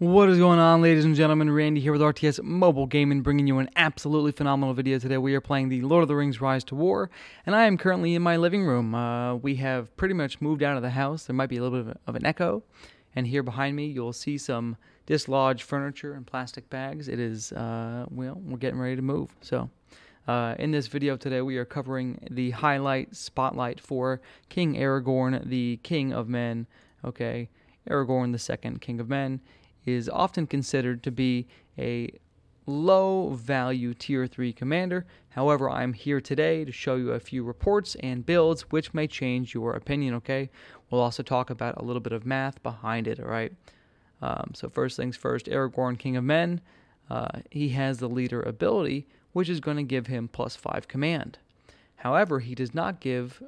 What is going on, ladies and gentlemen? Randy here with RTS Mobile Gaming, bringing you an absolutely phenomenal video today. We are playing the Lord of the Rings Rise to War, and I am currently in my living room. We have pretty much moved out of the house. There might be a little bit of an echo, and here behind me you'll see some dislodged furniture and plastic bags. It is, well, we're getting ready to move. So, in this video today, we are covering the spotlight for King Aragorn, the King of Men. Okay, Aragorn the Second, King of Men, is often considered to be a low-value Tier 3 commander. However, I'm here today to show you a few reports and builds which may change your opinion, okay? We'll also talk about a little bit of math behind it, all right? So first things first, Aragorn, King of Men, he has the leader ability, which is going to give him +5 command. However, he does not give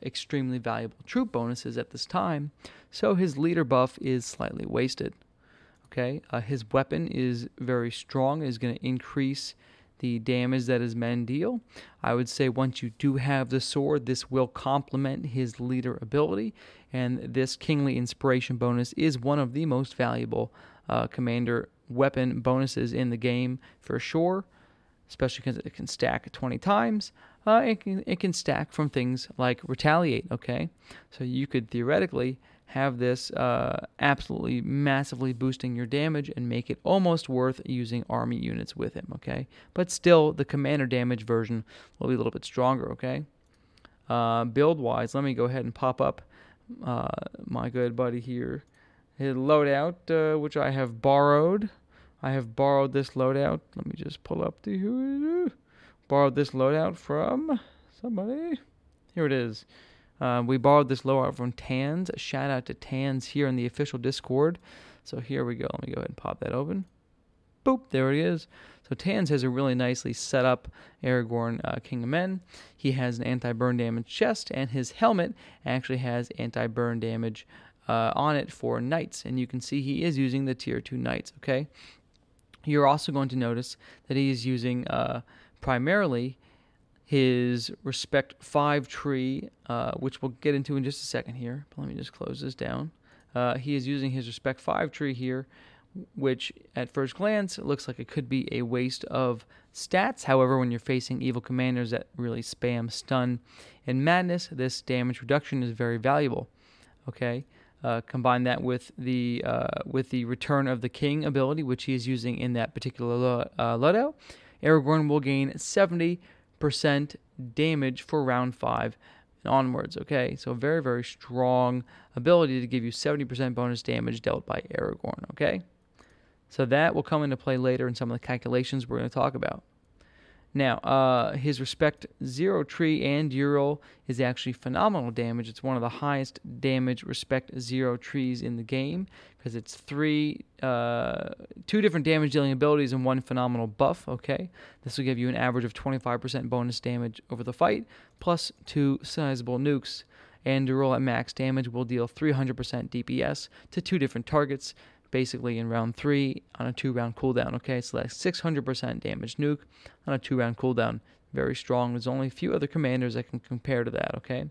extremely valuable troop bonuses at this time, so his leader buff is slightly wasted. Okay, his weapon is very strong. Is going to increase the damage that his men deal. I would say once you do have the sword, this will complement his leader ability, and this Kingly Inspiration bonus is one of the most valuable commander weapon bonuses in the game for sure, especially because it can stack 20 times. It can stack from things like Retaliate, okay? So you could theoretically have this absolutely massively boosting your damage and make it almost worth using army units with him, okay? But still, the commander damage version will be a little bit stronger, okay? Build-wise, let me go ahead and pop up my good buddy here. His loadout, which I have borrowed. I have borrowed this loadout. Let me just pull up the... Borrowed this loadout from somebody. Here it is. We borrowed this loadout from Tans. Shout out to Tans here in the official Discord. So here we go. Let me go ahead and pop that open. Boop, there it is. So Tans has a really nicely set up Aragorn, King of Men. He has an anti-burn damage chest, and his helmet actually has anti-burn damage on it for knights. And you can see he is using the tier 2 knights, okay? You're also going to notice that he is using primarily his Respect 5 tree, which we'll get into in just a second here. But let me just close this down. He is using his Respect 5 tree here, which at first glance looks like it could be a waste of stats. However, when you're facing evil commanders that really spam stun and madness, this damage reduction is very valuable. Okay, combine that with the Return of the King ability, which he is using in that particular loadout. Aragorn will gain 70% damage for round 5 and onwards, okay? So very, very strong ability to give you 70% bonus damage dealt by Aragorn, okay? So that will come into play later in some of the calculations we're going to talk about. Now, his Respect 0 tree and Ural is actually phenomenal damage. It's one of the highest damage Respect 0 trees in the game because it's two different damage dealing abilities and one phenomenal buff, okay? This will give you an average of 25% bonus damage over the fight, plus 2 sizable nukes. And Ural at max damage will deal 300% DPS to 2 different targets, basically in round 3 on a 2-round cooldown, okay? So that's 600% damage nuke on a 2-round cooldown. Very strong. There's only a few other commanders that can compare to that, okay?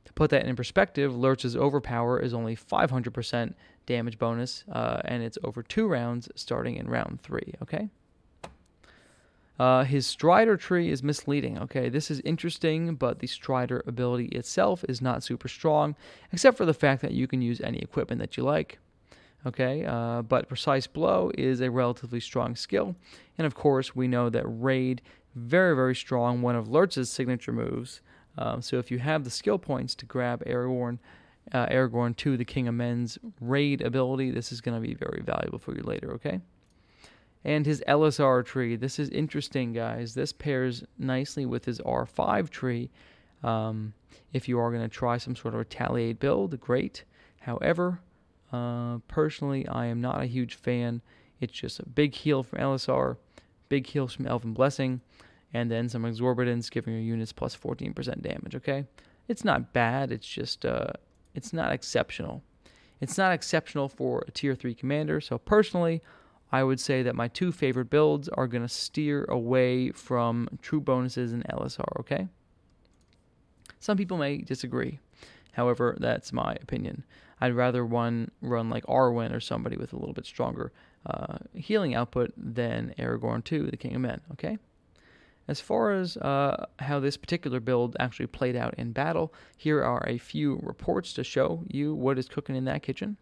To put that in perspective, Lurtz's Overpower is only 500% damage bonus, and it's over 2 rounds starting in round 3, okay? His Strider tree is misleading, okay? This is interesting, but the Strider ability itself is not super strong, except for the fact that you can use any equipment that you like. Okay, but Precise Blow is a relatively strong skill. And of course, we know that Raid, very, very strong, one of Lurtz's signature moves. So if you have the skill points to grab Aragorn 2, the King of Men's Raid ability, this is going to be very valuable for you later, okay? And his LSR tree, this is interesting, guys. This pairs nicely with his R5 tree. If you are going to try some sort of Retaliate build, great. However, personally, I am not a huge fan. It's just a big heal from LSR, big heals from Elven Blessing, and then some Exorbitance giving your units plus 14% damage, okay? It's not bad, it's just, it's not exceptional. It's not exceptional for a tier 3 commander, so personally, I would say that my 2 favorite builds are going to steer away from true bonuses and LSR, okay? Some people may disagree. However, that's my opinion. I'd rather one run like Arwen or somebody with a little bit stronger healing output than Aragorn 2, the King of Men, okay? As far as how this particular build actually played out in battle, here are a few reports to show you what is cooking in that kitchen.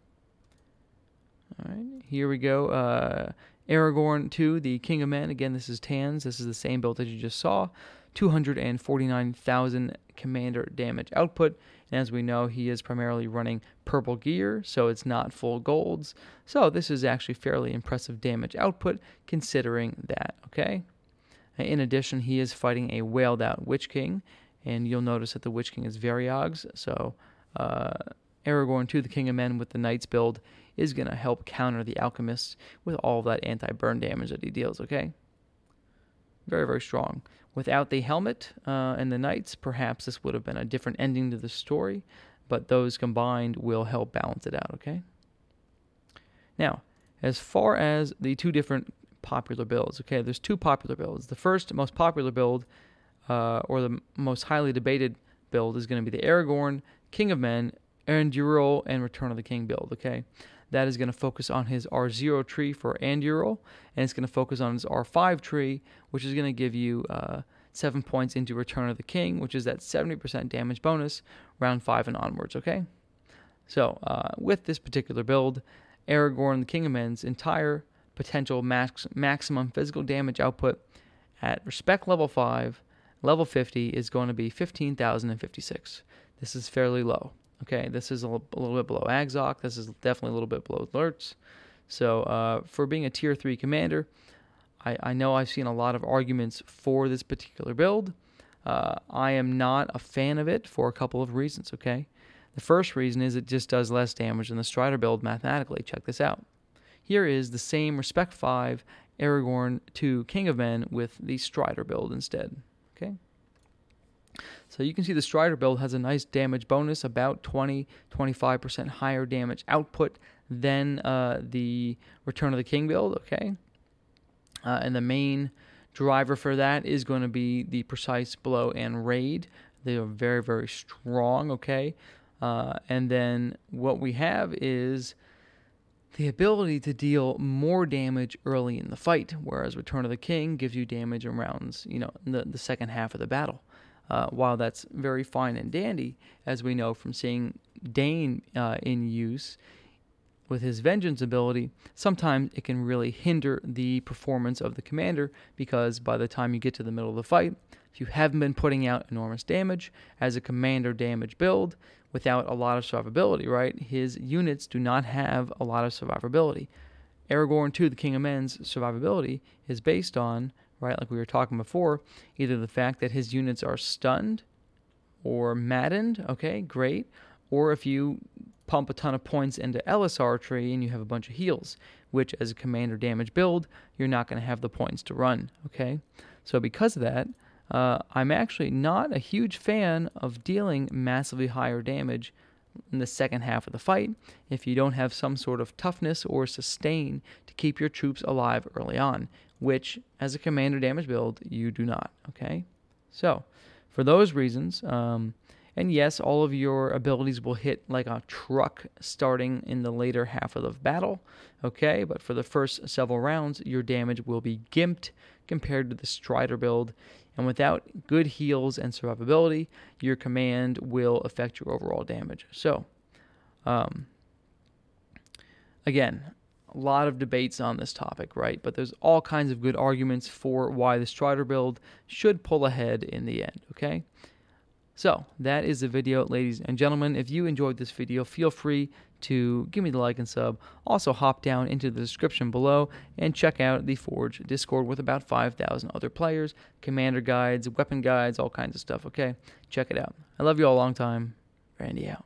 All right, here we go. Aragorn 2, the King of Men. Again, this is Tans. This is the same build that you just saw. 249,000 commander damage output. And as we know, he is primarily running purple gear, so it's not full golds. So this is actually fairly impressive damage output considering that, okay? In addition, he is fighting a whaled out Witch King, and you'll notice that the Witch King is Variogs, so Aragorn 2, the King of Men with the Knights build is going to help counter the Alchemists with all of that anti-burn damage that he deals, okay? Very, very strong. Without the helmet and the Knights, perhaps this would have been a different ending to the story, but those combined will help balance it out, okay? Now, as far as the two different popular builds, okay, there's two popular builds. The first most popular build, or the most highly debated build, is going to be the Aragorn, King of Men, Anduril, and Return of the King build, okay? That is going to focus on his R0 tree for Anduril, and it's going to focus on his R5 tree, which is going to give you 7 points into Return of the King, which is that 70% damage bonus, round 5 and onwards, okay? So, with this particular build, Aragorn, the King of Men's entire potential maximum physical damage output at Respect level 5, level 50 is going to be 15,056. This is fairly low. Okay, this is a little bit below Agzok. This is definitely a little bit below Lurtz. So for being a tier 3 commander, I know I've seen a lot of arguments for this particular build. I am not a fan of it for a couple of reasons, okay? The first reason is it just does less damage than the Strider build mathematically. Check this out. Here is the same Respect 5 Aragorn 2 King of Men with the Strider build instead. Okay. So you can see the Strider build has a nice damage bonus, about 20-25% higher damage output than the Return of the King build. Okay. And the main driver for that is going to be the Precise Blow and Raid. They are very, very strong. Okay. And then what we have is the ability to deal more damage early in the fight, whereas Return of the King gives you damage in rounds, in the second half of the battle. While that's very fine and dandy, as we know from seeing Dane in use with his Vengeance ability, sometimes it can really hinder the performance of the commander, because by the time you get to the middle of the fight, if you haven't been putting out enormous damage as a commander damage build without a lot of survivability, right? His units do not have a lot of survivability. Aragorn 2, the King of Men's survivability is based on, right, like we were talking before, either the fact that his units are stunned or maddened, okay, great, or if you pump a ton of points into LSR tree and you have a bunch of heals, which as a commander damage build, you're not going to have the points to run, okay? So because of that, I'm actually not a huge fan of dealing massively higher damage in the second half of the fight if you don't have some sort of toughness or sustain to keep your troops alive early on, which as a commander damage build, you do not, okay? So for those reasons, and yes, all of your abilities will hit like a truck starting in the later half of the battle, okay? But for the first several rounds, your damage will be gimped compared to the Strider build. And without good heals and survivability, your command will affect your overall damage. So, again, a lot of debates on this topic, right? But there's all kinds of good arguments for why the Strider build should pull ahead in the end, okay? So, that is the video, ladies and gentlemen. If you enjoyed this video, feel free to give me the like and sub. Also, hop down into the description below and check out the Forge Discord with about 5,000 other players, commander guides, weapon guides, all kinds of stuff, okay? Check it out. I love you all a long time. Randy out.